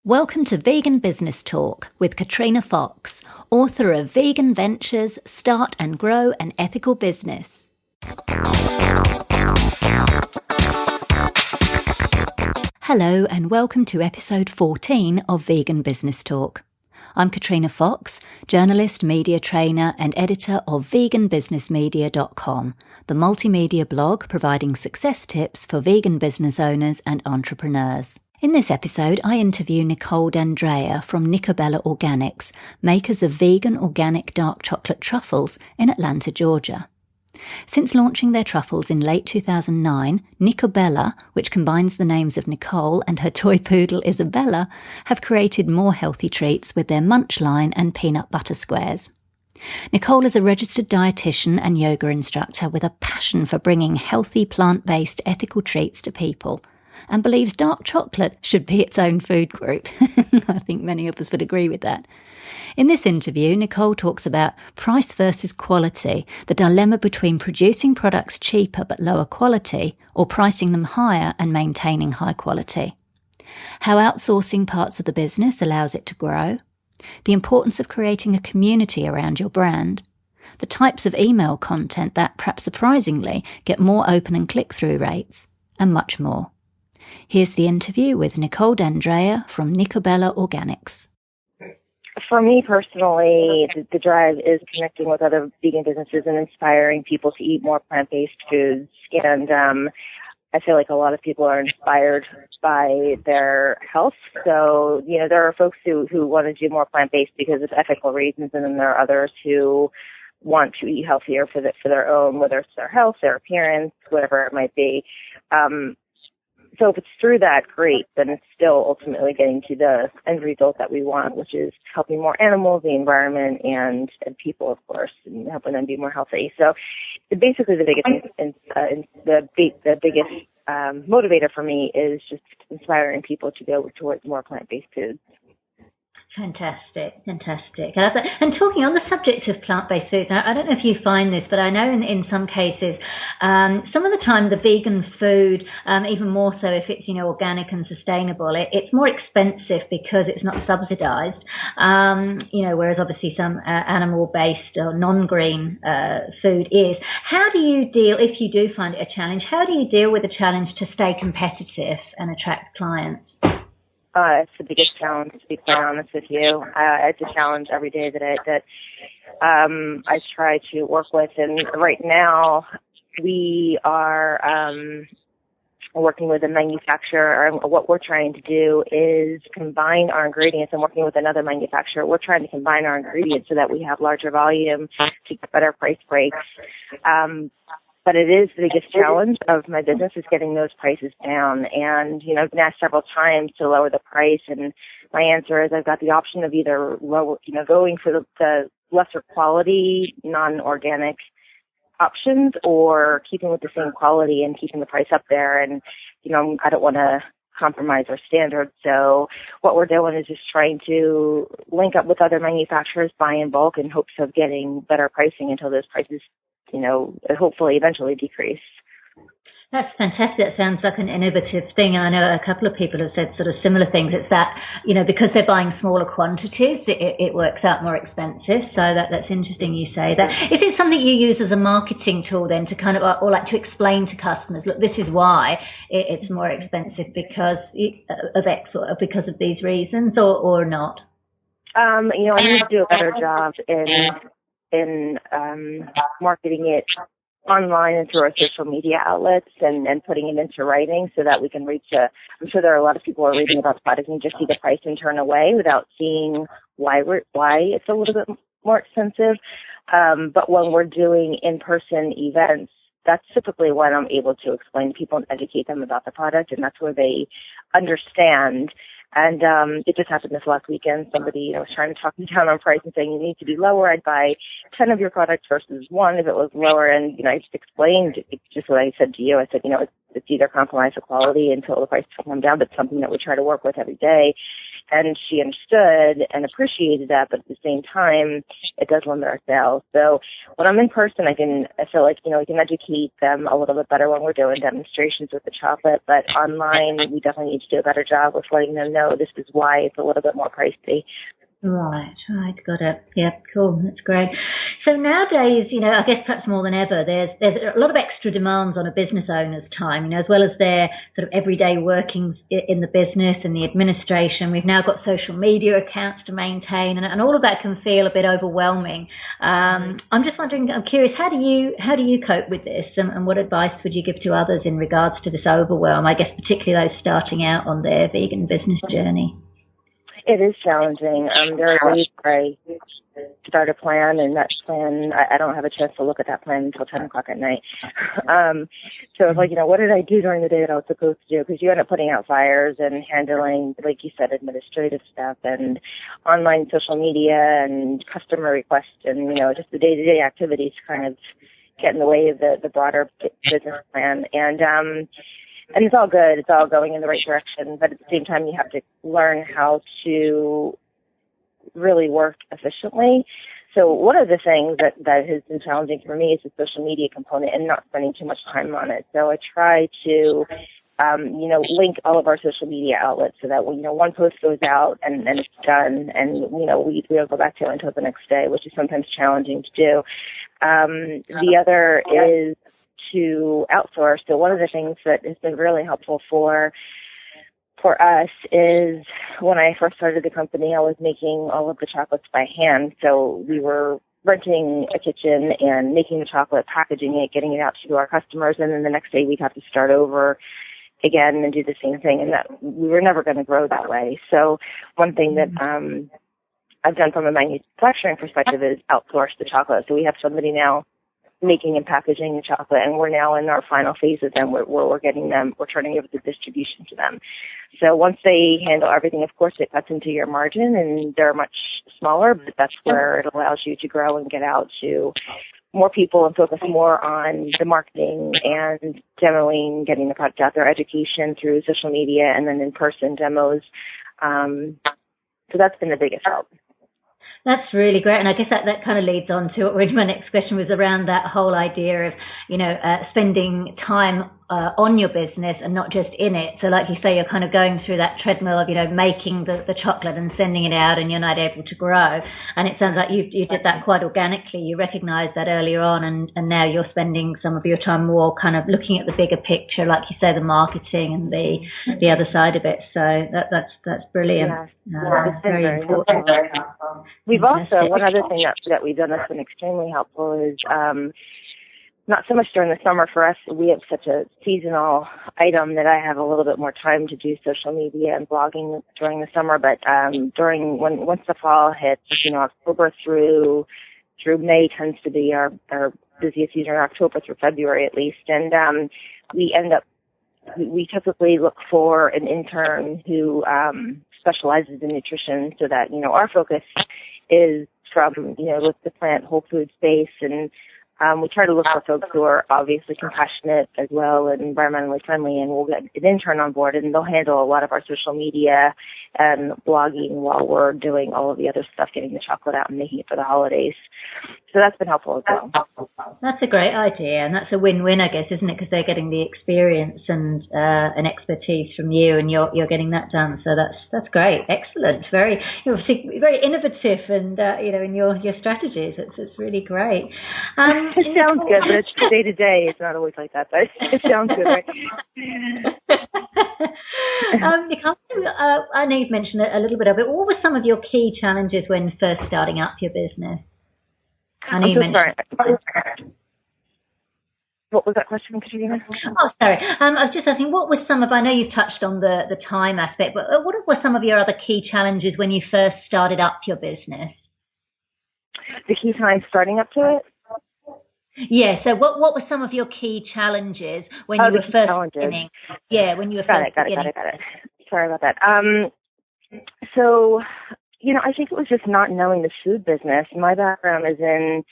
Welcome to Vegan Business Talk with Katrina Fox, author of Vegan Ventures, Start and Grow an Ethical Business. Hello and welcome to episode 14 of Vegan Business Talk. I'm Katrina Fox, journalist, media trainer and editor of veganbusinessmedia.com, the multimedia blog providing success tips for vegan business owners and entrepreneurs. In this episode, I interview Nichole Dandrea from Nicobella Organics, makers of vegan organic dark chocolate truffles in Atlanta, Georgia. Since launching their truffles in late 2009, Nicobella, which combines the names of Nichole and her toy poodle Isabella, have created more healthy treats with their munch line and peanut butter squares. Nichole is a registered dietitian and yoga instructor with a passion for bringing healthy, plant-based, ethical treats to people, and believes dark chocolate should be its own food group. I think many of us would agree with that. In this interview, Nichole talks about price versus quality, the dilemma between producing products cheaper but lower quality, or pricing them higher and maintaining high quality. How outsourcing parts of the business allows it to grow. The importance of creating a community around your brand. The types of email content that, perhaps surprisingly, get more open and click-through rates, and much more. Here's the interview with Nichole Dandrea from Nicobella Organics. For me personally, the drive is connecting with other vegan businesses and inspiring people to eat more plant-based foods. And I feel like a lot of people are inspired by their health. So, there are folks who want to do more plant-based because of ethical reasons, and then there are others who want to eat healthier for their own, whether it's their health, their appearance, whatever it might be. So if it's through that, great, then it's still ultimately getting to the end result that we want, which is helping more animals, the environment, and people, of course, and helping them be more healthy. So basically the biggest motivator for me is just inspiring people to go towards more plant-based foods. Fantastic. And talking on the subject of plant-based foods, I don't know if you find this, but I know in some cases, some of the time the vegan food, even more so if it's, organic and sustainable, it's more expensive because it's not subsidized, whereas obviously some animal-based or non-green food is. How do you deal, if you do find it a challenge, how do you deal with the challenge to stay competitive and attract clients? It's the biggest challenge, to be quite honest with you. It's a challenge every day that I try to work with. And right now, we are working with a manufacturer. And what we're trying to do is combine our ingredients. I'm working with another manufacturer. We're trying to combine our ingredients so that we have larger volume to get better price breaks. But it is the biggest challenge of my business is getting those prices down. And, I've been asked several times to lower the price. And my answer is I've got the option of either going for the lesser quality, non-organic options, or keeping with the same quality and keeping the price up there. And, I don't want to compromise our standards. So what we're doing is just trying to link up with other manufacturers, buy in bulk in hopes of getting better pricing until those prices hopefully eventually decrease. That's fantastic. That sounds like an innovative thing. And I know a couple of people have said sort of similar things. It's that, because they're buying smaller quantities, it works out more expensive. So that's interesting you say that. Is it something you use as a marketing tool then to kind of, or like to explain to customers, look, this is why it's more expensive because of X or because of these reasons or not? I need to do a better job in marketing it online and through our social media outlets and putting it into writing so that we can reach I'm sure there are a lot of people who are reading about the product and just see the price and turn away without seeing why it's a little bit more expensive. But when we're doing in-person events, that's typically when I'm able to explain to people and educate them about the product, and that's where they understand. And it just happened this last weekend. Somebody was trying to talk me down on price and saying, you need to be lower. I'd buy 10 of your products versus one if it was lower. And, I just explained just what I said to you. I said, it's either compromise the quality until the price come down, but something that we try to work with every day. and she understood and appreciated that, but at the same time, it does limit our sales. So when I'm in person, I feel like, we can educate them a little bit better when we're doing demonstrations with the chocolate, but online, we definitely need to do a better job with letting them know this is why it's a little bit more pricey. Right, got it. Yeah, cool, that's great. So nowadays, I guess perhaps more than ever, there's a lot of extra demands on a business owner's time, as well as their sort of everyday workings in the business and the administration. We've now got social media accounts to maintain, and all of that can feel a bit overwhelming. I'm just wondering, I'm curious, how do you cope with this, and what advice would you give to others in regards to this overwhelm? I guess particularly those starting out on their vegan business journey. It is challenging. There are days where I start a plan, and that plan, I don't have a chance to look at that plan until 10 o'clock at night. So it's like, what did I do during the day that I was supposed to do? Because you end up putting out fires and handling, like you said, administrative stuff and online social media and customer requests and, just the day-to-day activities kind of get in the way of the broader business plan. And it's all good. It's all going in the right direction. But at the same time, you have to learn how to really work efficiently. So one of the things that has been challenging for me is the social media component and not spending too much time on it. So I try to, link all of our social media outlets so that, one post goes out and it's done and, we don't go back to it until the next day, which is sometimes challenging to do. The other is to outsource. So one of the things that has been really helpful for us is when I first started the company, I was making all of the chocolates by hand. So we were renting a kitchen and making the chocolate, packaging it, getting it out to our customers, and then the next day we'd have to start over again and do the same thing, and that we were never going to grow that way. So one thing that I've done from a manufacturing perspective is outsource the chocolate. So we have somebody now making and packaging the chocolate, and we're now in our final phase of them where we're getting them, we're turning over the distribution to them. So once they handle everything, of course, it cuts into your margin, and they're much smaller, but that's where it allows you to grow and get out to more people and focus more on the marketing and demoing, getting the product out there, education through social media, and then in-person demos. So that's been the biggest help. That's really great. And I guess that kind of leads on to my next question was around that whole idea of, spending time on your business and not just in it. So like you say, you're kind of going through that treadmill of, making the chocolate and sending it out, and you're not able to grow. And it sounds like you did that quite organically. You recognized that earlier on, and now you're spending some of your time more kind of looking at the bigger picture, like you say, the marketing and the other side of it. So that's brilliant. Yeah, it's very important. We've also, one other thing that we've done that's been extremely helpful is, not so much during the summer for us, we have such a seasonal item that I have a little bit more time to do social media and blogging during the summer, but once the fall hits, October through May tends to be our busiest season, October through February at least, and we typically look for an intern who specializes in nutrition so that, our focus is from, with the plant whole food space, and we try to look for folks who are obviously compassionate as well and environmentally friendly, and we'll get an intern on board, and they'll handle a lot of our social media and blogging while we're doing all of the other stuff, getting the chocolate out and making it for the holidays. So that's been helpful as well. That's a great idea, and that's a win-win, I guess, isn't it? Because they're getting the experience and expertise from you, and you're getting that done. So that's great, excellent, very very innovative, and in your strategies, it's really great. It sounds good, but it's day to day. It's not always like that, but it sounds good, right? Nichole, I know you've mentioned a little bit of it. What were some of your key challenges when first starting up your business? I'm so sorry. What was that question, Katrina? Oh, sorry. I was just asking, what were some of, I know you touched on the time aspect, but what were some of your other key challenges when you first started up your business? The key time starting up to it? Yeah, so what were some of your key challenges when you were first beginning? Yeah, when you were first beginning. Got it. Sorry about that. So, I think it was just not knowing the food business. My background is in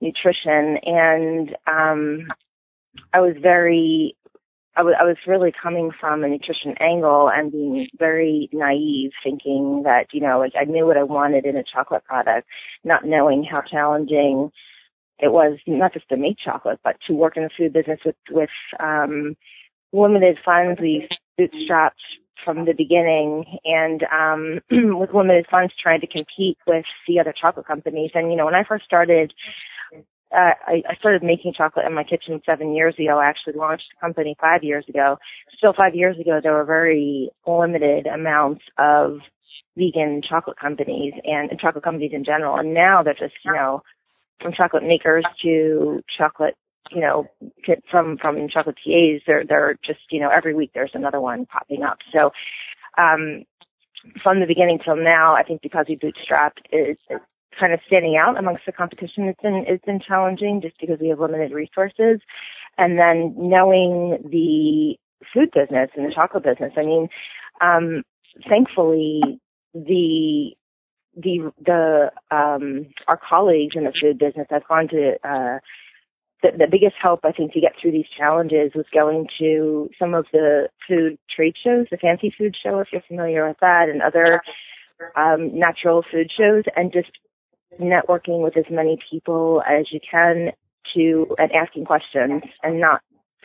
nutrition, and I was very I was really coming from a nutrition angle and being very naive, thinking that, like I knew what I wanted in a chocolate product, not knowing how challenging it was, not just to make chocolate, but to work in the food business with limited funds. We bootstrapped from the beginning, and with limited funds trying to compete with the other chocolate companies. And, when I first started, I started making chocolate in my kitchen 7 years ago. I actually launched the company 5 years ago. Still 5 years ago, there were very limited amounts of vegan chocolate companies and chocolate companies in general. And now they're just, from chocolate makers to chocolate, from chocolatiers, they're just, every week there's another one popping up. So, from the beginning till now, I think because we bootstrapped, it's kind of standing out amongst the competition. It's been challenging just because we have limited resources. And then knowing the food business and the chocolate business, I mean, thankfully our colleagues in the food business have gone to, the biggest help, I think, to get through these challenges was going to some of the food trade shows, the Fancy Food Show, if you're familiar with that, and other natural food shows, and just networking with as many people as you can and asking questions and not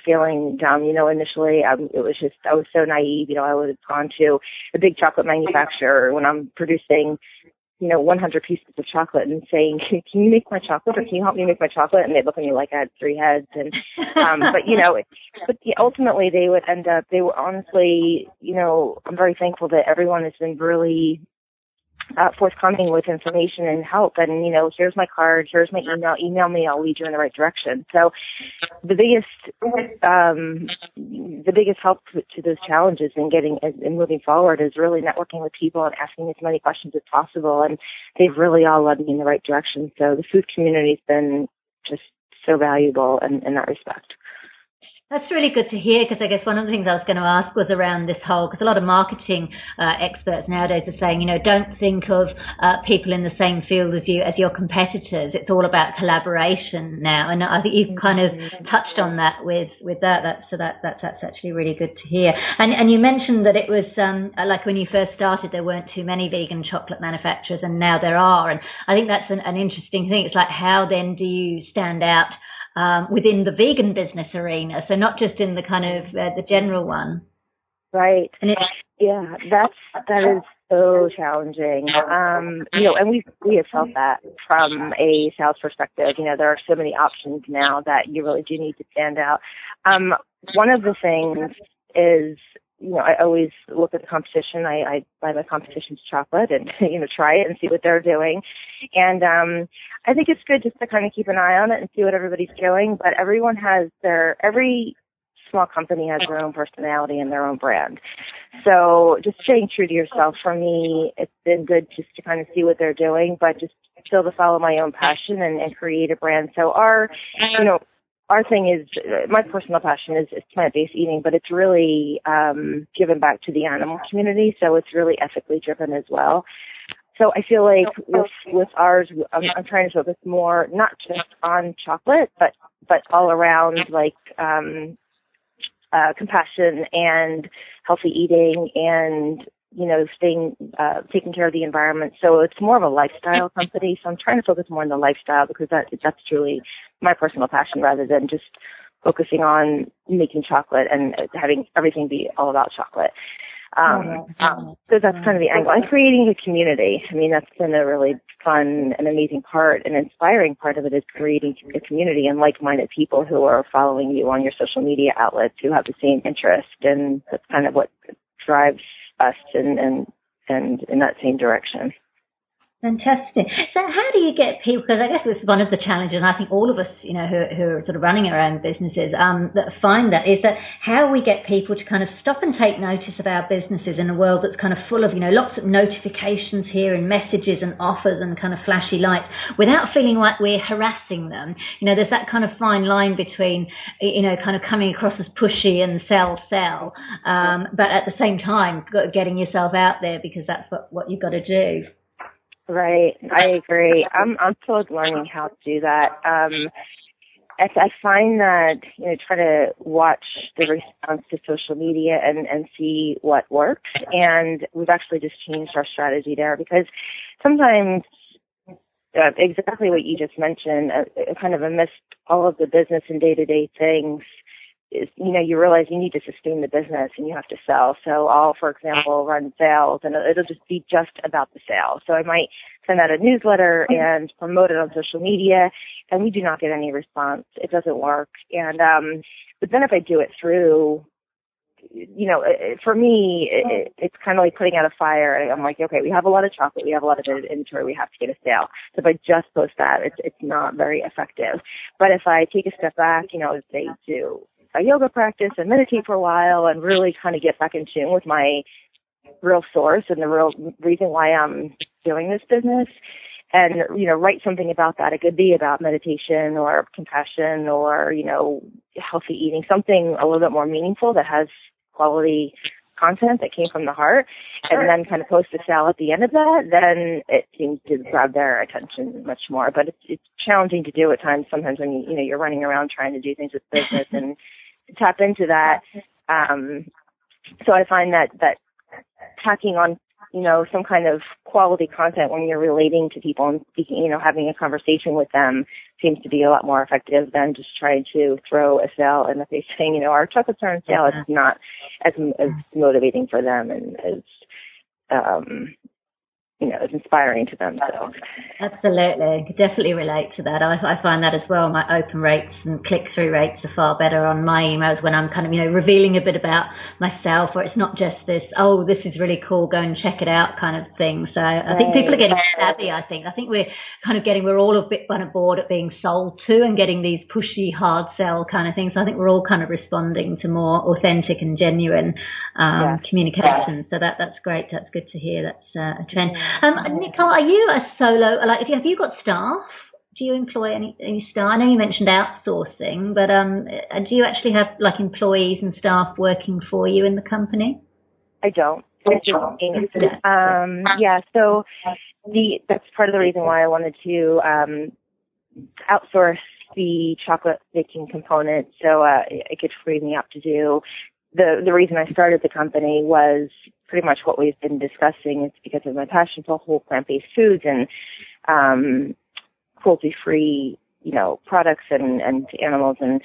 feeling dumb. Initially, it was just, I was so naive. I would have gone to a big chocolate manufacturer when I'm producing 100 pieces of chocolate and saying, can you make my chocolate, or can you help me make my chocolate? And they'd look at me like I had three heads. And, but ultimately they were honestly, I'm very thankful that everyone has been really forthcoming with information and help. And, here's my card, here's my email me, I'll lead you in the right direction. So the biggest help to those challenges and moving forward is really networking with people and asking as many questions as possible. And they've really all led me in the right direction. So the food community has been just so valuable in that respect. That's really good to hear, because I guess one of the things I was going to ask was around this whole, because a lot of marketing experts nowadays are saying, don't think of people in the same field as you as your competitors. It's all about collaboration now, and I think you've kind of touched on that with that. That's actually really good to hear. And you mentioned that it was like when you first started, there weren't too many vegan chocolate manufacturers, and now there are. And I think that's an interesting thing. It's like, how then do you stand out within the vegan business arena, so not just in the kind of the general one? Right. And that is so challenging. And we have felt that from a sales perspective. There are so many options now that you really do need to stand out. One of the things is, I always look at the competition. I buy my competition's chocolate and, try it and see what they're doing. And I think it's good just to kind of keep an eye on it and see what everybody's doing. But every small company has their own personality and their own brand. So just staying true to yourself, for me, it's been good just to kind of see what they're doing, but just still to follow my own passion and create a brand. So our thing is, my personal passion is plant-based eating, but it's really given back to the animal community, so it's really ethically driven as well. So I feel like with ours, I'm trying to focus more not just on chocolate, but all around, like compassion and healthy eating and taking care of the environment. So it's more of a lifestyle company. So I'm trying to focus more on the lifestyle, because that's truly my personal passion, rather than just focusing on making chocolate and having everything be all about chocolate. So that's kind of the angle. And creating a community. I mean, that's been a really fun and amazing part. An inspiring part of it is creating a community and like-minded people who are following you on your social media outlets, who have the same interest. And that's kind of what drives us and in that same direction. Fantastic. So how do you get people, because I guess it's one of the challenges, and I think all of us, who are sort of running our own businesses, that find that, is that how we get people to kind of stop and take notice of our businesses in a world that's kind of full of, lots of notifications here and messages and offers and kind of flashy lights, without feeling like we're harassing them. There's that kind of fine line between, kind of coming across as pushy and sell, but at the same time, getting yourself out there, because that's what you've got to do. Right. I agree. I'm still learning how to do that. I find that, try to watch the response to social media and see what works. And we've actually just changed our strategy there because sometimes exactly what you just mentioned, kind of amidst all of the business and day-to-day things, is, you realize you need to sustain the business and you have to sell. So I'll, for example, run sales and it'll just be just about the sale. So I might send out a newsletter and promote it on social media and we do not get any response. It doesn't work. And, but then if I do it through, for me, it's kind of like putting out a fire. I'm like, okay, we have a lot of chocolate. We have a lot of inventory. We have to get a sale. So if I just post that, it's not very effective. But if I take a step back, say do a yoga practice and meditate for a while and really kind of get back in tune with my real source and the real reason why I'm doing this business and, write something about that. It could be about meditation or compassion or, healthy eating, something a little bit more meaningful that has quality content that came from the heart, and then kind of post a sale at the end of that, then it seems to grab their attention much more. But it's challenging to do at times. Sometimes when you're running around trying to do things with business and to tap into that. So I find that tacking on some kind of quality content when you're relating to people and speaking, having a conversation with them seems to be a lot more effective than just trying to throw a sale in the face saying, our chocolates are on sale. It's not as motivating for them and as inspiring to them. So. Absolutely. I could definitely relate to that. I find that as well. My open rates and click-through rates are far better on my emails when I'm kind of, revealing a bit about myself, or it's not just this, oh, this is really cool, go and check it out kind of thing. So I think people are getting savvy, I think. I think we're all a bit kind of bored at being sold to and getting these pushy, hard sell kind of things. So I think we're all kind of responding to more authentic and genuine communication. So that's great. That's good to hear. That's a trend. Nichole, are you a solo? Have you got staff? Do you employ any staff? I know you mentioned outsourcing, but do you actually have employees and staff working for you in the company? I don't. So that's part of the reason why I wanted to outsource the chocolate baking component, so it could free me up to do. The reason I started the company was pretty much what we've been discussing. It's because of my passion for whole plant-based foods and cruelty-free, products and animals. And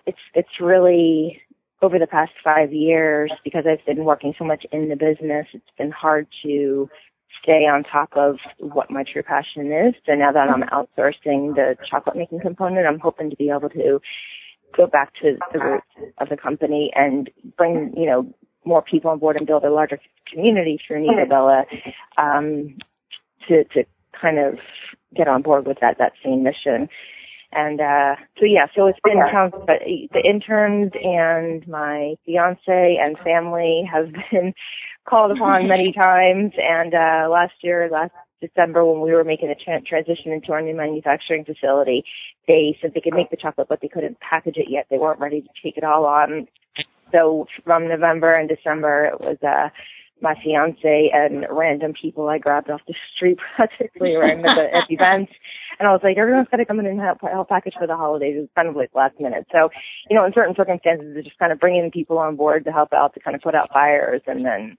it's really over the past 5 years, because I've been working so much in the business, it's been hard to stay on top of what my true passion is. So now that I'm outsourcing the chocolate making component, I'm hoping to be able to go back to the roots of the company and bring, more people on board and build a larger community through Nicobella, to kind of get on board with that same mission. And, so it's been challenging, but the interns and my fiance and family have been called upon many times. And, last December, when we were making a transition into our new manufacturing facility, they said they could make the chocolate, but they couldn't package it yet. They weren't ready to take it all on. So from November and December, it was my fiance and random people I grabbed off the street practically or at events. And I was like, everyone's got to come in and help package for the holidays. It was kind of like last minute. So, in certain circumstances, it's just kind of bringing people on board to help out, to kind of put out fires, and then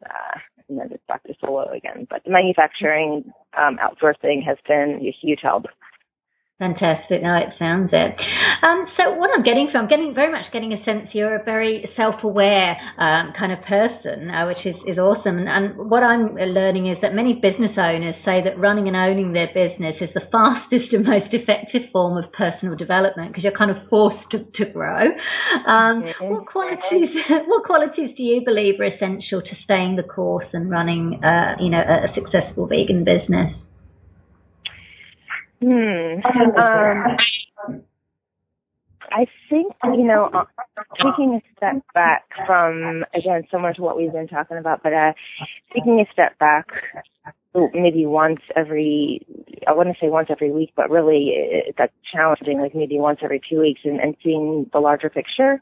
it's back to solo again. But the manufacturing outsourcing has been a huge help. Fantastic. No, it sounds it. So what I'm very much getting a sense you're a very self-aware kind of person, which is awesome. And what I'm learning is that many business owners say that running and owning their business is the fastest and most effective form of personal development, because you're kind of forced to grow. What qualities do you believe are essential to staying the course and running, a successful vegan business? I think, taking a step back from, again, similar to what we've been talking about, but taking a step back maybe once every week, but really that's challenging, like maybe once every 2 weeks, and seeing the larger picture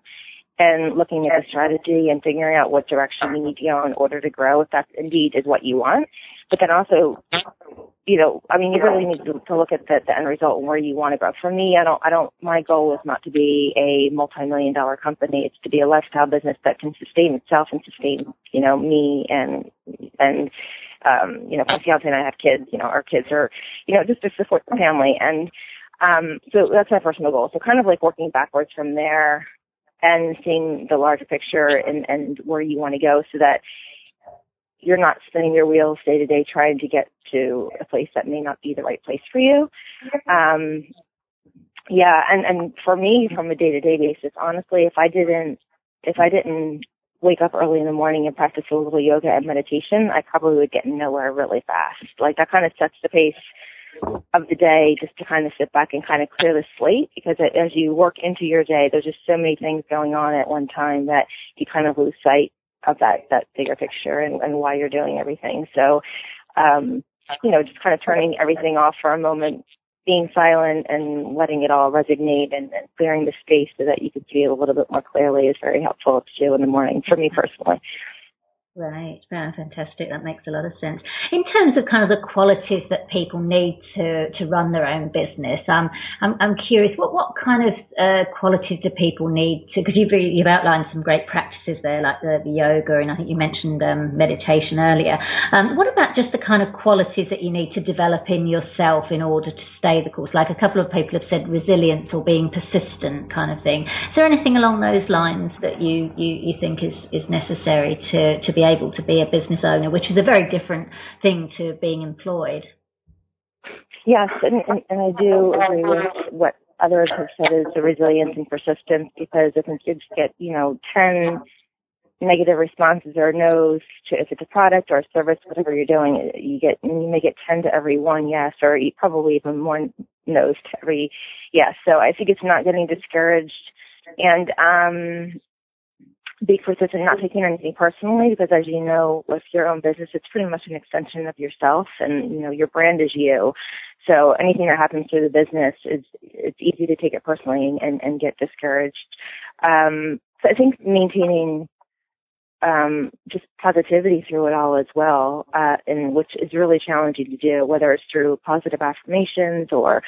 and looking at the strategy and figuring out what direction you need to go in order to grow, if that indeed is what you want. But then also I mean, you really need to look at the end result and where you want to go. For me, my goal is not to be a multi-million-dollar company. It's to be a lifestyle business that can sustain itself and sustain, me and my fiance and I have kids, our kids are, just to support the family. And, so that's my personal goal. So kind of like working backwards from there and seeing the larger picture and where you want to go so that you're not spinning your wheels day to day trying to get to a place that may not be the right place for you. And for me, from a day to day basis, honestly, if I didn't wake up early in the morning and practice a little yoga and meditation, I probably would get nowhere really fast. Like that kind of sets the pace of the day just to kind of sit back and kind of clear the slate, because as you work into your day, there's just so many things going on at one time that you kind of lose sight of that bigger picture and why you're doing everything. So, just kind of turning everything off for a moment, being silent and letting it all resonate and clearing the space so that you can see it a little bit more clearly is very helpful to do in the morning for me personally. Right. Yeah, fantastic. That makes a lot of sense. In terms of kind of the qualities that people need to run their own business, I'm curious, what kind of qualities do people need to, because you've outlined some great practices there, like the yoga, and I think you mentioned meditation earlier. What about just the kind of qualities that you need to develop in yourself in order to stay the course? Like a couple of people have said resilience or being persistent kind of thing. Is there anything along those lines that you think is necessary to be able to be a business owner, which is a very different thing to being employed? Yes, and I do agree with what others have said is the resilience and persistence, because if kids get, 10 negative responses or no's to if it's a product or a service, whatever you're doing, you may get 10 to every one yes, or probably even more no's to every yes. So I think it's not getting discouraged and be persistent, not taking anything personally, because as you know, with your own business, it's pretty much an extension of yourself, and your brand is you. So anything that happens to the business it's easy to take it personally and get discouraged. So I think maintaining just positivity through it all as well, and which is really challenging to do, whether it's through positive affirmations or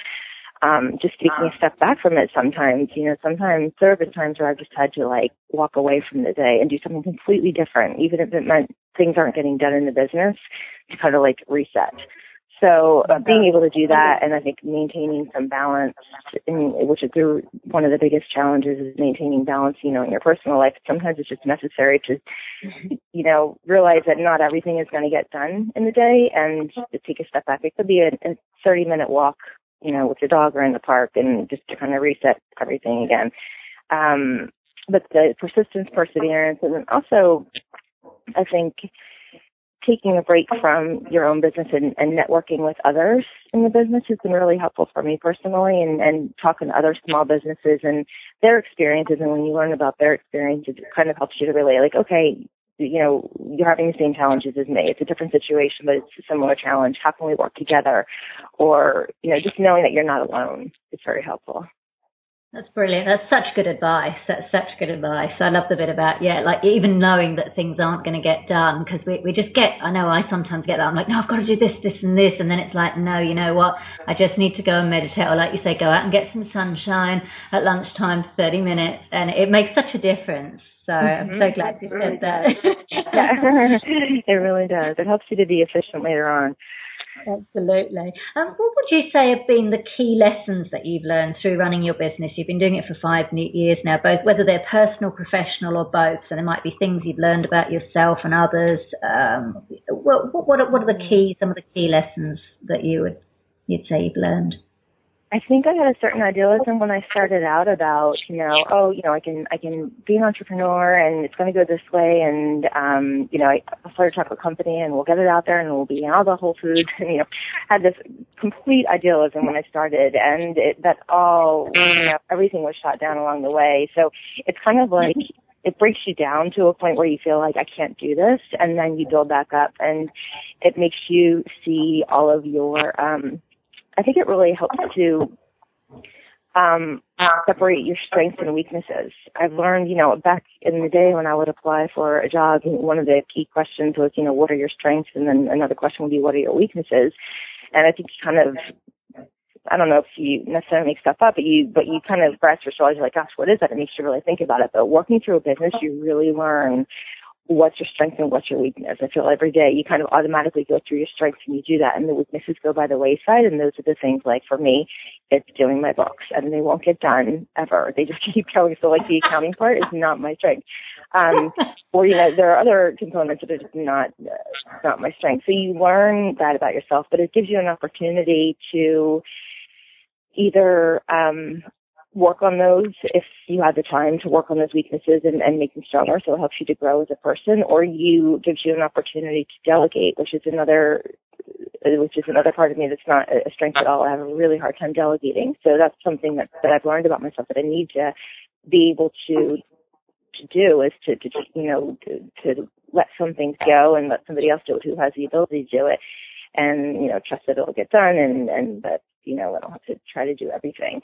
just taking a step back from it sometimes. Sometimes there have been times where I've just had to walk away from the day and do something completely different, even if it meant things aren't getting done in the business, to kind of reset. So being able to do that, and I think maintaining some balance, which is one of the biggest challenges, is maintaining balance, in your personal life. Sometimes it's just necessary to, realize that not everything is going to get done in the day and to take a step back. It could be a 30-minute walk, with your dog or in the park, and just to kind of reset everything again. But the persistence, perseverance, and then also, I think, taking a break from your own business and networking with others in the business has been really helpful for me personally, and talking to other small businesses and their experiences. And when you learn about their experiences, it kind of helps you to really okay, you're having the same challenges as me. It's a different situation, but it's a similar challenge. How can we work together? Or, just knowing that you're not alone is very helpful. That's brilliant. That's such good advice. I love the bit about, even knowing that things aren't going to get done, because we just I know I sometimes get that. I'm like, no, I've got to do this, this and this. And then it's like, no, you know what? I just need to go and meditate. Or like you say, go out and get some sunshine at lunchtime for 30 minutes. And it makes such a difference. So I'm so glad you said that. It really does. It helps you to be efficient later on. Absolutely. What would you say have been the key lessons that you've learned through running your business? You've been doing it for 5 years now, both whether they're personal, professional, or both. So there might be things you've learned about yourself and others. What are some of the key lessons that you'd say you've learned? I think I had a certain idealism when I started out about, I can be an entrepreneur and it's going to go this way, and I'll start a chocolate company and we'll get it out there and we'll be in all the Whole Foods, and had this complete idealism when I started, and everything was shot down along the way. So it's kind of like it breaks you down to a point where you feel like I can't do this, and then you build back up, and it makes you see all of your I think it really helps to separate your strengths and weaknesses. I've learned, back in the day when I would apply for a job, one of the key questions was, what are your strengths? And then another question would be, what are your weaknesses? And I think you kind of, I don't know if you necessarily make stuff up, but you kind of grasp your shoulders, you're like, gosh, what is that? It makes you really think about it. But working through a business, you really learn what's your strength and what's your weakness. I feel every day you kind of automatically go through your strengths and you do that, and the weaknesses go by the wayside. And those are the things, like for me, it's doing my books, and they won't get done ever. They just keep going. So like the accounting part is not my strength. Or, there are other components that are just not my strength. So you learn that about yourself, but it gives you an opportunity to either work on those if you have the time to work on those weaknesses and make them stronger, so it helps you to grow as a person, or gives you an opportunity to delegate, which is another part of me that's not a strength at all. I have a really hard time delegating. So that's something that I've learned about myself that I need to be able to do, is to let some things go and let somebody else do it who has the ability to do it, and trust that it'll get done, and that I don't have to try to do everything.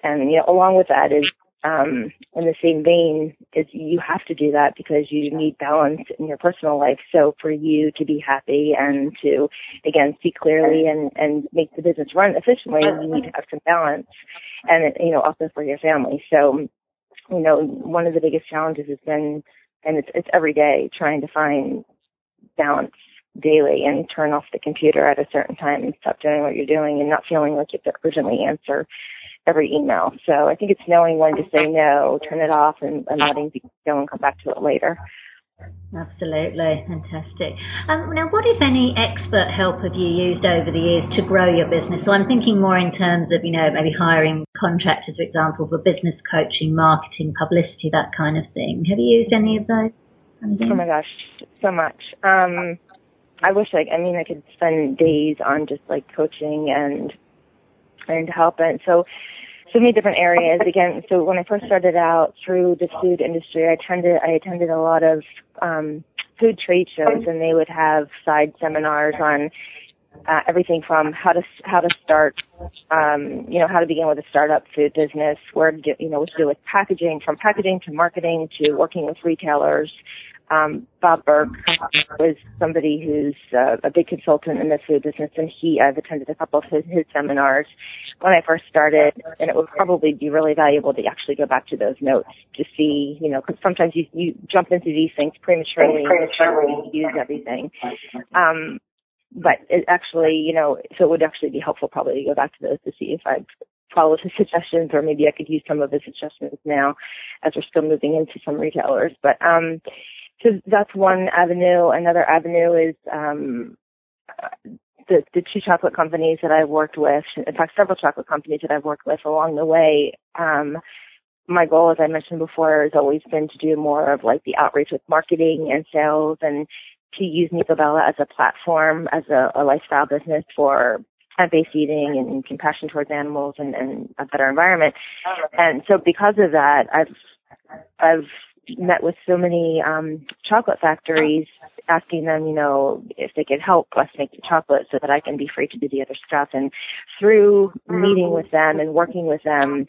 And along with that is in the same vein is you have to do that because you need balance in your personal life. So for you to be happy and to, again, see clearly and make the business run efficiently, you need to have some balance, and also for your family. So one of the biggest challenges has been, and it's every day, trying to find balance daily and turn off the computer at a certain time and stop doing what you're doing and not feeling like you have to urgently answer every email. So I think it's knowing when to say no, turn it off, and letting people go and come back to it later. Absolutely. Fantastic. Now, what, if any, expert help have you used over the years to grow your business? So I'm thinking more in terms of, maybe hiring contractors, for example, for business coaching, marketing, publicity, that kind of thing. Have you used any of those? Oh my gosh, so much. I wish I could spend days on just like coaching and help. And so many different areas. Again, so when I first started out through the food industry, I attended a lot of food trade shows, and they would have side seminars on everything from how to start, how to begin with a startup food business, what to do with packaging, from packaging to marketing to working with retailers. Bob Burke was somebody who's a big consultant in the food business, and I've attended a couple of his seminars when I first started, and it would probably be really valuable to actually go back to those notes to see, because sometimes you jump into these things prematurely and use everything. But it actually, so it would actually be helpful probably to go back to those to see if I've followed his suggestions, or maybe I could use some of his suggestions now as we're still moving into some retailers. But so that's one avenue. Another avenue is the two chocolate companies that I've worked with. In fact, several chocolate companies that I've worked with along the way. My goal, as I mentioned before, has always been to do more of like the outreach with marketing and sales, and to use Nicobella as a platform, as a lifestyle business for plant-based eating and compassion towards animals and a better environment. And so because of that, I've met with so many chocolate factories, asking them, if they could help us make the chocolate so that I can be free to do the other stuff. And through meeting with them and working with them,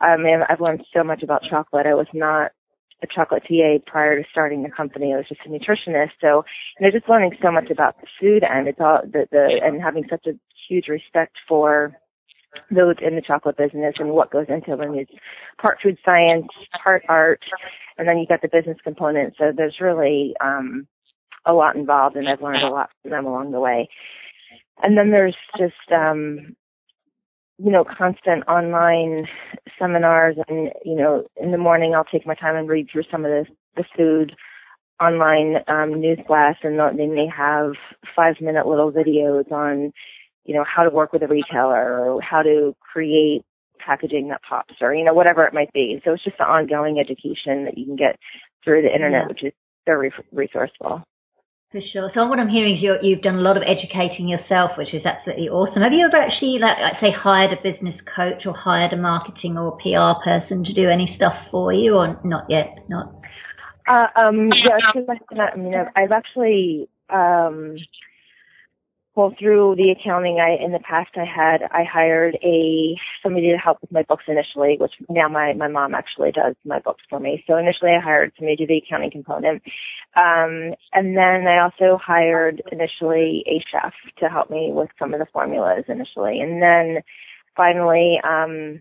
I've learned so much about chocolate. I was not a chocolatier prior to starting the company. I was just a nutritionist. So, just learning so much about the food, and it's all and having such a huge respect for those in the chocolate business and what goes into them. It's part food science, part art, and then you got the business component. So there's really a lot involved, and I've learned a lot from them along the way. And then there's just constant online seminars, and in the morning I'll take my time and read through some of the food online news blasts, and they may have 5-minute little videos on how to work with a retailer, or how to create packaging that pops, or whatever it might be. So it's just an ongoing education that you can get through the internet, which is very resourceful. For sure. So what I'm hearing is you've done a lot of educating yourself, which is absolutely awesome. Have you ever actually, say, hired a business coach or hired a marketing or PR person to do any stuff for you, or not yet? Not. Yeah, because I've actually, Well, through the accounting, in the past I hired somebody to help with my books initially, which now my mom actually does my books for me. So initially I hired somebody to do the accounting component. And then I also hired initially a chef to help me with some of the formulas initially. And then finally, and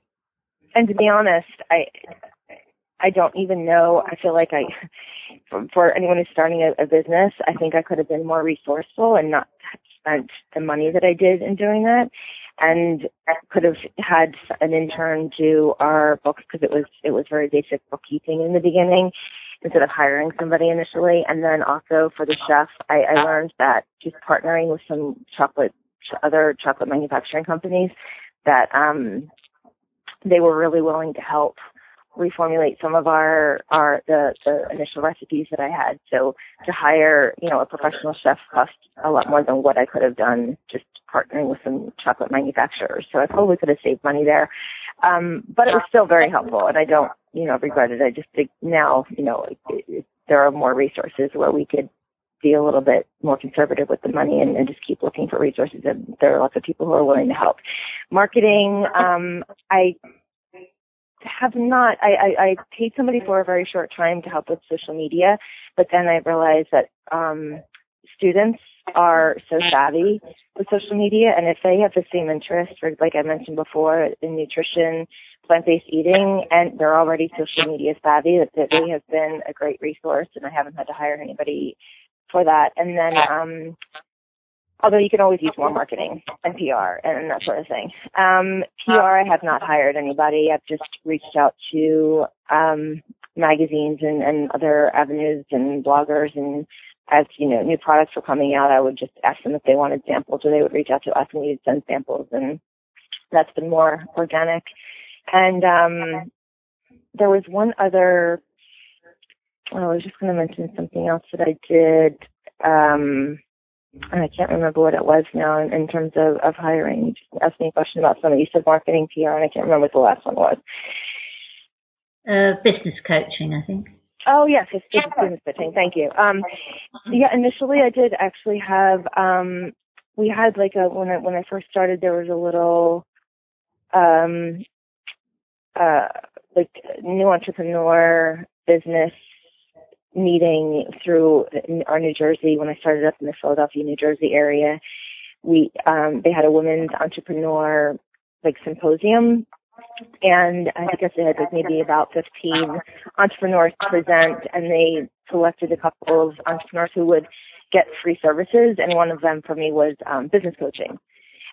to be honest, I don't even know. I feel like for anyone who's starting a business, I think I could have been more resourceful and not spent the money that I did in doing that. And I could have had an intern do our books because it was very basic bookkeeping in the beginning instead of hiring somebody initially. And then also for the chef, I learned that just partnering with some other chocolate manufacturing companies that they were really willing to help reformulate some of the initial recipes that I had. So to hire, a professional chef cost a lot more than what I could have done just partnering with some chocolate manufacturers. So I probably could have saved money there. But it was still very helpful, and I don't, regret it. I just think now, there are more resources where we could be a little bit more conservative with the money and just keep looking for resources. And there are lots of people who are willing to help. Marketing, I paid somebody for a very short time to help with social media, but then I realized that students are so savvy with social media, and if they have the same interest, like I mentioned before, in nutrition, plant-based eating, and they're already social media savvy, that they have been a great resource, and I haven't had to hire anybody for that. And then although you can always use more marketing and PR and that sort of thing. PR, I have not hired anybody. I've just reached out to magazines and other avenues and bloggers. And as, new products were coming out, I would just ask them if they wanted samples, or they would reach out to us and we would send samples. And that's been more organic. And there was one other, I was just going to mention something else that I did. And I can't remember what it was now in terms of hiring. You just asked me a question about something. You said marketing, PR, and I can't remember what the last one was. Business coaching, I think. Oh, yes, it's business coaching. Thank you. Initially I did actually have, we had when I first started, there was a little, new entrepreneur business meeting through our New Jersey. When I started up in the Philadelphia, New Jersey area, they had a women's entrepreneur symposium, and I guess they had maybe about 15 entrepreneurs present, and they selected a couple of entrepreneurs who would get free services, and one of them for me was business coaching.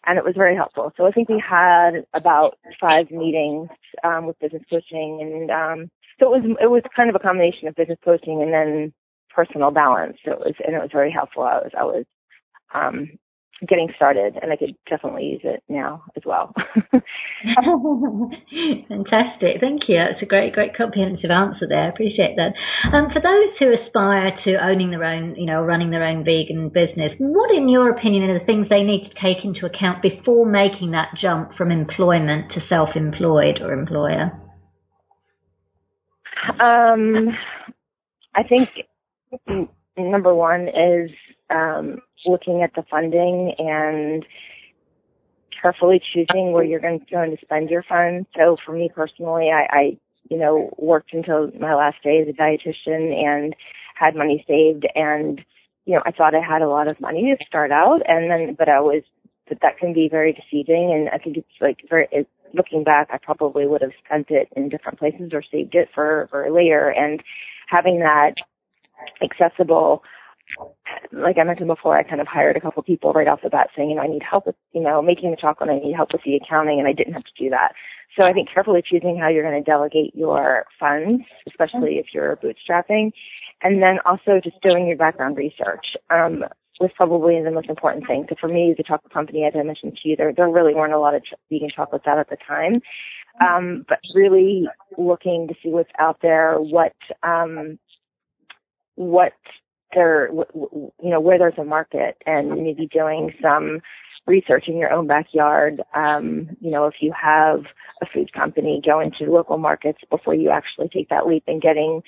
And it was very helpful. So I think we had about 5 meetings with business coaching, and so it was kind of a combination of business coaching and then personal balance. So it was very helpful. I was getting started, and I could definitely use it now as well. Fantastic. Thank you. That's a great comprehensive answer there. I appreciate that. For those who aspire to owning their own, running their own vegan business, what, in your opinion, are the things they need to take into account before making that jump from employment to self-employed or employer? I think number one is looking at the funding and carefully choosing where you're going to spend your funds. So for me personally, I worked until my last day as a dietitian and had money saved, and I thought I had a lot of money to start out, but that can be very deceiving, and I think it's looking back, I probably would have spent it in different places or saved it for later. And having that accessible, like I mentioned before, I kind of hired a couple of people right off the bat saying, I need help with, making the chocolate, I need help with the accounting, and I didn't have to do that. So I think carefully choosing how you're going to delegate your funds, especially if you're bootstrapping, and then also just doing your background research. Was probably the most important thing. So for me, the chocolate company, as I mentioned to you, there really weren't a lot of vegan chocolates out at the time. But really looking to see what's out there, where there's a market, and maybe doing some research in your own backyard. If you have a food company, go into local markets before you actually take that leap, and getting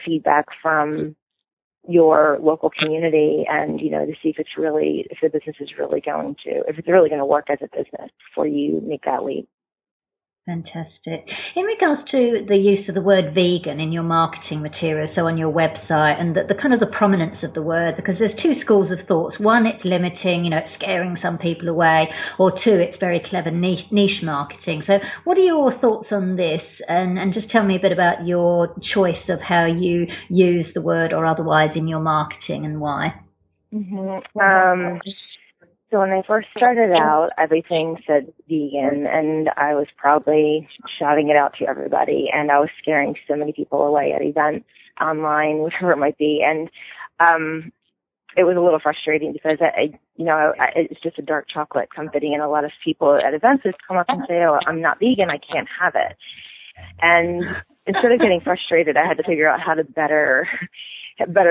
feedback from your local community and, to see if the business is really if it's really going to work as a business before you make that leap. Fantastic. In regards to the use of the word vegan in your marketing material, so on your website, and the kind of the prominence of the word, because there's two schools of thoughts. One, it's limiting, it's scaring some people away, or two, it's very clever niche marketing. So what are your thoughts on this? And just tell me a bit about your choice of how you use the word or otherwise in your marketing and why. Mm-hmm. So when I first started out, everything said vegan, and I was proudly shouting it out to everybody, and I was scaring so many people away at events, online, whatever it might be, and it was a little frustrating because it's just a dark chocolate company, and a lot of people at events just come up and say, "Oh, I'm not vegan, I can't have it." And instead of getting frustrated, I had to figure out how to better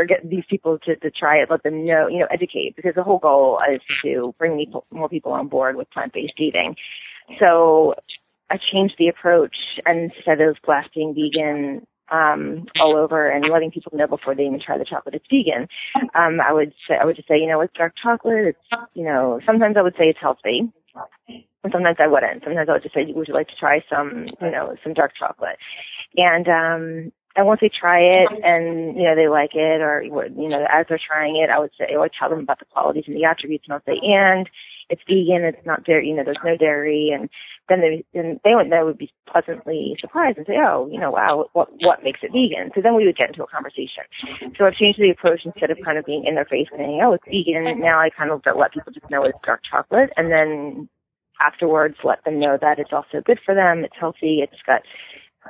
get these people to try it, let them know, educate, because the whole goal is to bring more people on board with plant-based eating. So I changed the approach, and instead of blasting vegan all over and letting people know before they even try the chocolate it's vegan, I would just say, it's dark chocolate. It's, sometimes I would say it's healthy. And sometimes I wouldn't. Sometimes I would just say, would you like to try some dark chocolate? And once they try it and, they like it, or, as they're trying it, I would tell them about the qualities and the attributes, and I'll say, and it's vegan, it's not dairy, there's no dairy. And then they would be pleasantly surprised and say, oh, wow, what makes it vegan? So then we would get into a conversation. So I've changed the approach. Instead of kind of being in their face saying, oh, it's vegan, now I kind of let people just know it's dark chocolate, and then afterwards let them know that it's also good for them, it's healthy, it's got,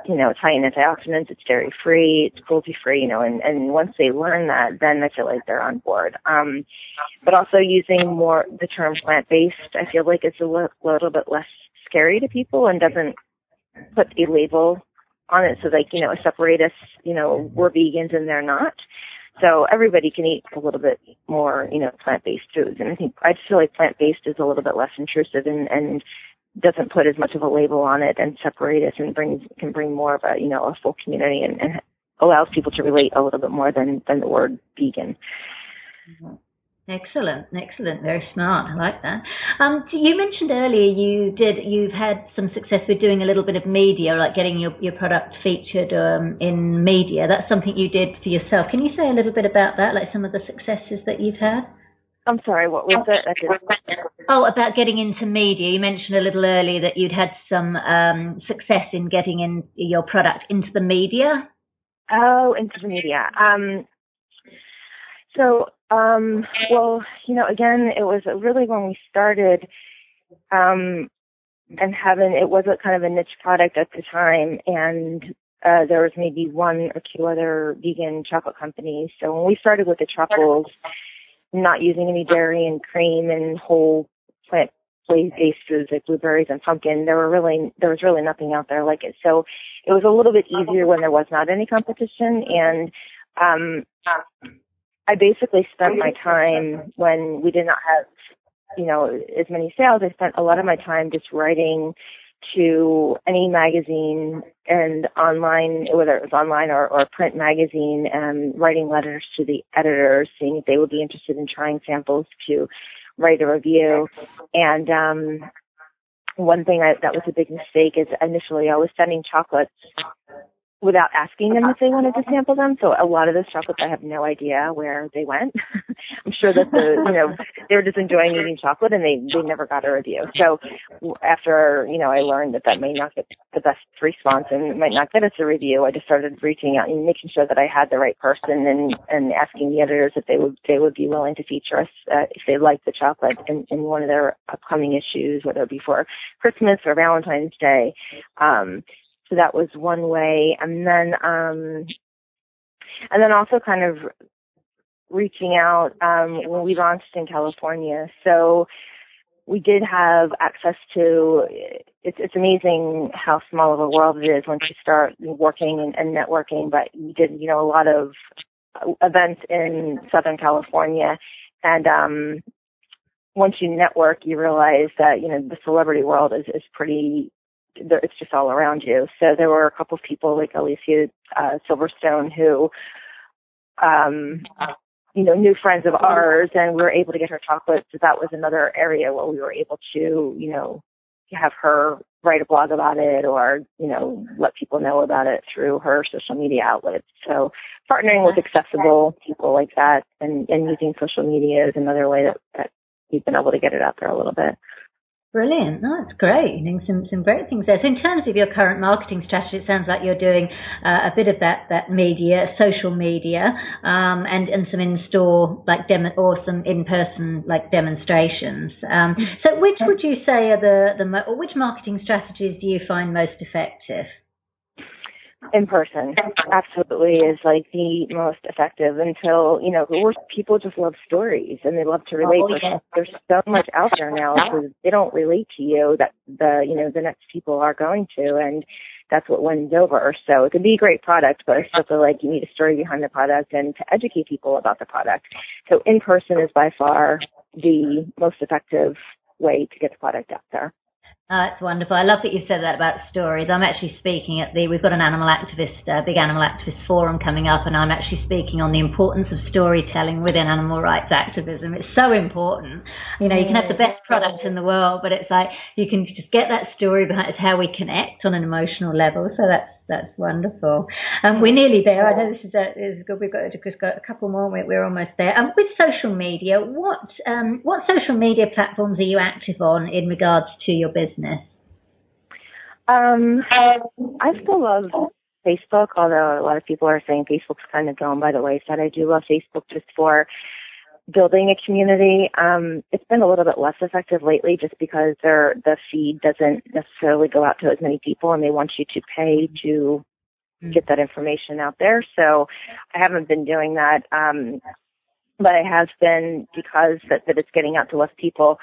it's high in antioxidants, it's dairy-free, it's cruelty-free, and once they learn that, then I feel like they're on board. But also using more the term plant-based, I feel like it's a little bit less scary to people and doesn't put a label on it, so like, separate us, we're vegans and they're not. So everybody can eat a little bit more, plant-based foods. And I just feel like plant-based is a little bit less intrusive and doesn't put as much of a label on it and separate us and can bring more of a, a full community and allows people to relate a little bit more than the word vegan. Excellent. Very smart. I like that. You mentioned earlier you've had some success with doing a little bit of media, like getting your product featured in media. That's something you did for yourself. Can you say a little bit about that, like some of the successes that you've had? I'm sorry, what was it? About getting into media. You mentioned a little earlier that you'd had some success in getting in your product into the media. Oh, into the media. Well, again, it was really when we started, and it was a kind of a niche product at the time, and there was maybe one or two other vegan chocolate companies. So when we started with the truffles, not using any dairy and cream and whole plant-based foods like blueberries and pumpkin, there was really nothing out there like it. So it was a little bit easier when there was not any competition, and I basically spent my time when we did not have, as many sales. I spent a lot of my time just writing to any magazine and online, whether it was online or print magazine, and writing letters to the editors, seeing if they would be interested in trying samples to write a review. And one thing that was a big mistake is initially I was sending chocolates without asking them if they wanted to sample them. So a lot of those chocolates, I have no idea where they went. I'm sure that they were just enjoying eating chocolate and they never got a review. So after, I learned that may not get the best response and might not get us a review, I just started reaching out and making sure that I had the right person and asking the editors if they would be willing to feature us if they liked the chocolate in one of their upcoming issues, whether it be for Christmas or Valentine's Day. So that was one way. And then also kind of reaching out when we launched in California. So we did have access to, it's amazing how small of a world it is once you start working and networking, but we did, a lot of events in Southern California. And once you network, you realize that, the celebrity world is pretty, it's just all around you. So there were a couple of people like Alicia Silverstone who new friends of ours, and we were able to get her chocolate. So that was another area where we were able to, have her write a blog about it or, let people know about it through her social media outlets. So partnering with accessible people like that and using social media is another way that we've been able to get it out there a little bit. Brilliant. No, that's great. Some great things there. So in terms of your current marketing strategy, it sounds like you're doing a bit of that media, social media, and some in-store or some in-person demonstrations. So which would you say are which marketing strategies do you find most effective? In person, absolutely, is the most effective until, people just love stories and they love to relate. There's so much out there now because they don't relate to you that the next people are going to, and that's what wins over. So it can be a great product, but I still feel like you need a story behind the product and to educate people about the product. So in person is by far the most effective way to get the product out there. It's wonderful. I love that you said that about stories. I'm actually speaking we've got an big animal activist forum coming up, and I'm actually speaking on the importance of storytelling within animal rights activism. It's so important. You can have the best products in the world, but it's you can just get that story behind. It's how we connect on an emotional level. So that's wonderful. We're nearly there. I know this is good. We've just got a couple more. We're almost there. With social media, what social media platforms are you active on in regards to your business? I still love Facebook, although a lot of people are saying Facebook's kind of gone by the wayside. I do love Facebook just for building a community. It's been a little bit less effective lately just because the feed doesn't necessarily go out to as many people, and they want you to pay to get that information out there. So I haven't been doing that. But I have been, because that it's getting out to less people,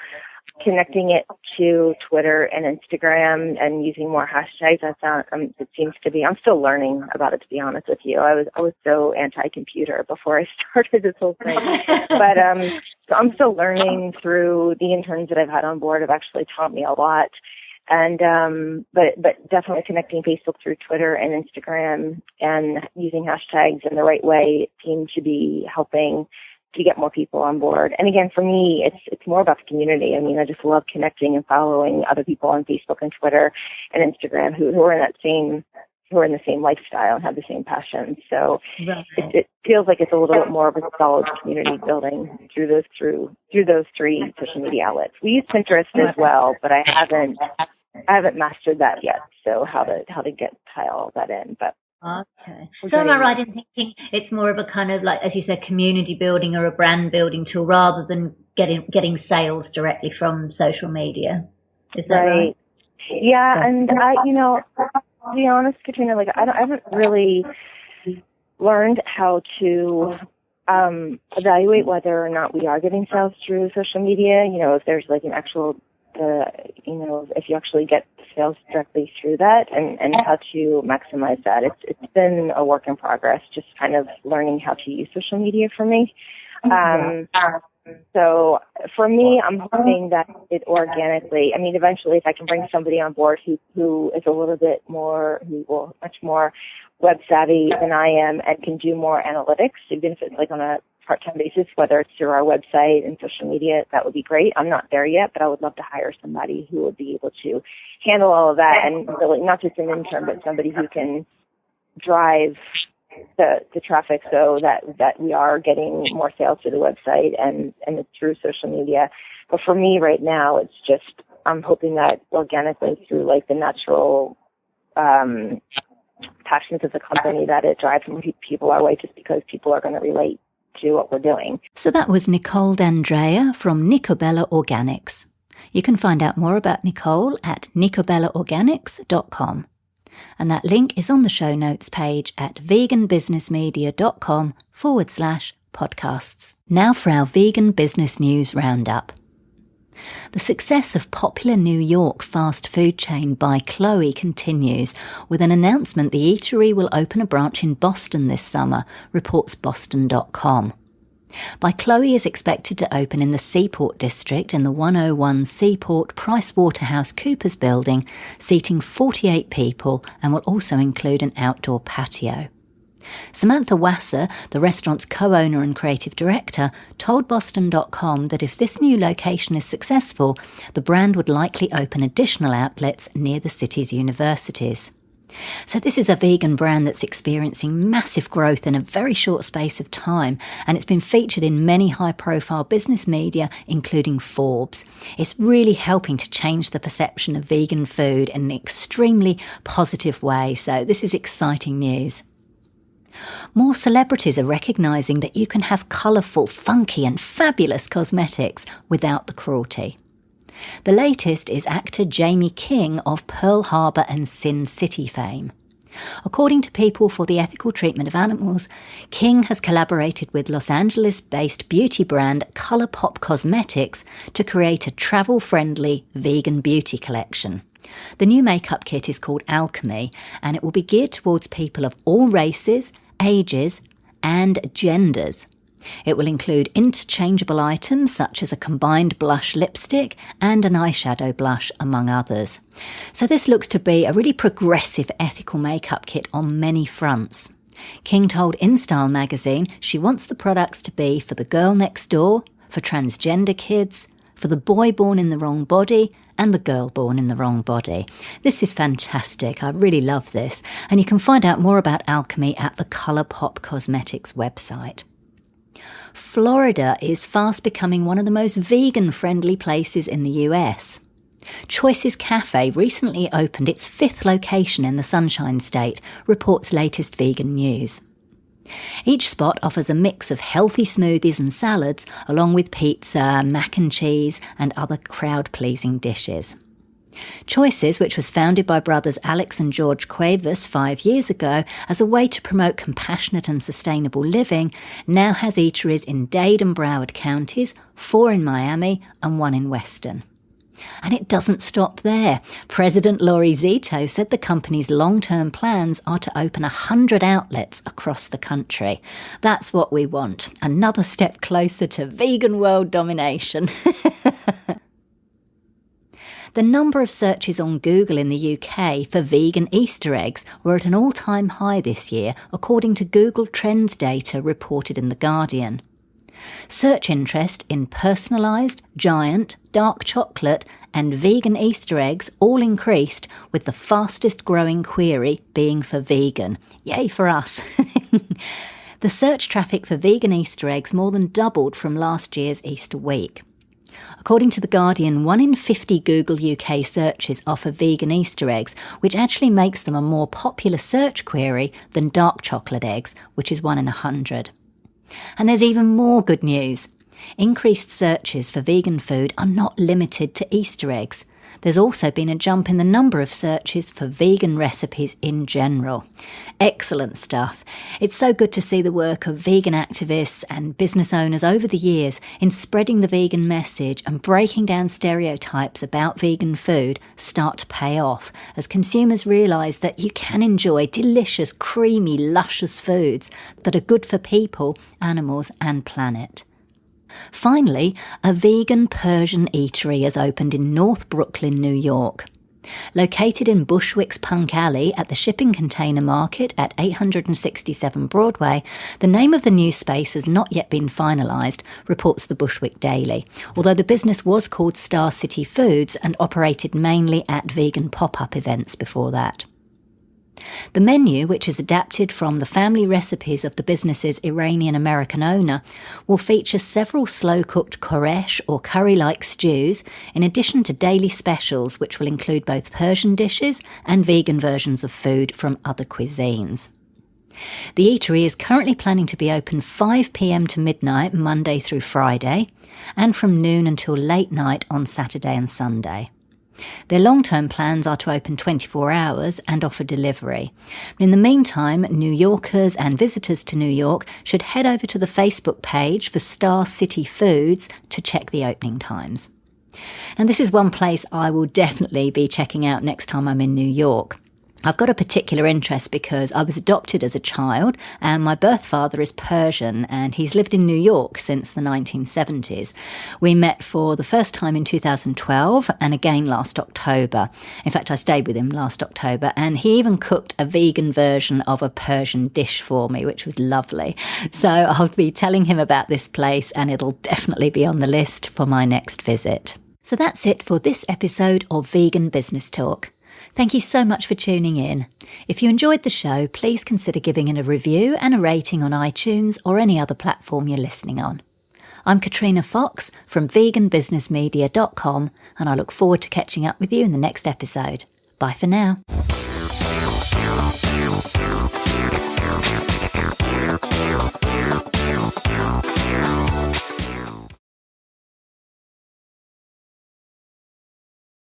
connecting it to Twitter and Instagram and using more hashtags. I found it seems to be. I'm still learning about it, to be honest with you. I was so anti-computer before I started this whole thing, but so I'm still learning through the interns that I've had on board. Have actually taught me a lot, and but definitely connecting Facebook through Twitter and Instagram and using hashtags in the right way seems to be helping to get more people on board. And again, for me, it's more about the community. I mean, I just love connecting and following other people on Facebook and Twitter and Instagram who are in the same lifestyle and have the same passion. So it feels like it's a little bit more of a solid community building through those three social media outlets. We use Pinterest as well, but I haven't mastered that yet. So how to tie all that in, but. Okay. So am I right in thinking it's more of a kind of as you said, community building or a brand building tool rather than getting sales directly from social media? Is that right? Yeah, and to be honest, Katrina, I haven't really learned how to evaluate whether or not we are getting sales through social media. If there's an actual if you actually get sales directly through that and how to maximize that. It's been a work in progress, just kind of learning how to use social media for me. So for me, I'm hoping that it organically, eventually if I can bring somebody on board who is a little bit more, much more web savvy than I am and can do more analytics, even if it's on a part-time basis, whether it's through our website and social media, that would be great. I'm not there yet, but I would love to hire somebody who would be able to handle all of that, and really not just an intern, but somebody who can drive the traffic so that we are getting more sales through the website and it's through social media. But for me right now, it's just, I'm hoping that organically through the natural passions of the company, that it drives more people our way just because people are going to relate to what we're doing. So that was Nichole Dandrea from Nicobella Organics. You can find out more about Nichole at nicobellaorganics.com. And that link is on the show notes page at veganbusinessmedia.com/podcasts. Now for our vegan business news roundup. The success of popular New York fast food chain By Chloe continues, with an announcement the eatery will open a branch in Boston this summer, reports Boston.com. By Chloe is expected to open in the Seaport District in the 101 Seaport PricewaterhouseCoopers building, seating 48 people, and will also include an outdoor patio. Samantha Wasser, the restaurant's co-owner and creative director, told Boston.com that if this new location is successful, the brand would likely open additional outlets near the city's universities. So this is a vegan brand that's experiencing massive growth in a very short space of time, and it's been featured in many high-profile business media, including Forbes. It's really helping to change the perception of vegan food in an extremely positive way, so this is exciting news. More celebrities are recognising that you can have colourful, funky and fabulous cosmetics without the cruelty. The latest is actor Jamie King of Pearl Harbor and Sin City fame. According to People for the Ethical Treatment of Animals, King has collaborated with Los Angeles-based beauty brand ColourPop Cosmetics to create a travel-friendly vegan beauty collection. The new makeup kit is called Alchemy, and it will be geared towards people of all races, ages and genders. It will include interchangeable items such as a combined blush lipstick and an eyeshadow blush, among others. So this looks to be a really progressive ethical makeup kit on many fronts. King told InStyle magazine she wants the products to be for the girl next door, for transgender kids, for the boy born in the wrong body, and the girl born in the wrong body. This is fantastic. I really love this. And you can find out more about Alchemy at the ColourPop Cosmetics website. Florida is fast becoming one of the most vegan-friendly places in the US. Choices Cafe recently opened its 5th location in the Sunshine State, reports latest vegan news. Each spot offers a mix of healthy smoothies and salads, along with pizza, mac and cheese, and other crowd-pleasing dishes. Choices, which was founded by brothers Alex and George Cuevas 5 years ago as a way to promote compassionate and sustainable living, now has eateries in Dade and Broward counties, 4 in Miami and 1 in Weston. And it doesn't stop there. President Lori Zito said the company's long-term plans are to open 100 outlets across the country. That's what we want. Another step closer to vegan world domination. The number of searches on Google in the UK for vegan Easter eggs were at an all-time high this year, according to Google Trends data reported in The Guardian. Search interest in personalised, giant, dark chocolate and vegan Easter eggs all increased, with the fastest growing query being for vegan. Yay for us! The search traffic for vegan Easter eggs more than doubled from last year's Easter week. According to The Guardian, 1 in 50 Google UK searches offer vegan Easter eggs, which actually makes them a more popular search query than dark chocolate eggs, which is 1 in 100. And there's even more good news. Increased searches for vegan food are not limited to Easter eggs. There's also been a jump in the number of searches for vegan recipes in general. Excellent stuff. It's so good to see the work of vegan activists and business owners over the years in spreading the vegan message and breaking down stereotypes about vegan food start to pay off as consumers realise that you can enjoy delicious, creamy, luscious foods that are good for people, animals and planet. Finally, a vegan Persian eatery has opened in North Brooklyn, New York. Located in Bushwick's Punk Alley at the Shipping Container Market at 867 Broadway, the name of the new space has not yet been finalised, reports the Bushwick Daily, although the business was called Star City Foods and operated mainly at vegan pop-up events before that. The menu, which is adapted from the family recipes of the business's Iranian-American owner, will feature several slow-cooked koresh or curry-like stews, in addition to daily specials which will include both Persian dishes and vegan versions of food from other cuisines. The eatery is currently planning to be open 5 p.m. to midnight Monday through Friday, and from noon until late night on Saturday and Sunday. Their long-term plans are to open 24 hours and offer delivery. In the meantime, New Yorkers and visitors to New York should head over to the Facebook page for Star City Foods to check the opening times. And this is one place I will definitely be checking out next time I'm in New York. I've got a particular interest because I was adopted as a child and my birth father is Persian and he's lived in New York since the 1970s. We met for the first time in 2012 and again last October. In fact, I stayed with him last October and he even cooked a vegan version of a Persian dish for me, which was lovely. So I'll be telling him about this place and it'll definitely be on the list for my next visit. So that's it for this episode of Vegan Business Talk. Thank you so much for tuning in. If you enjoyed the show, please consider giving it a review and a rating on iTunes or any other platform you're listening on. I'm Katrina Fox from veganbusinessmedia.com and I look forward to catching up with you in the next episode. Bye for now.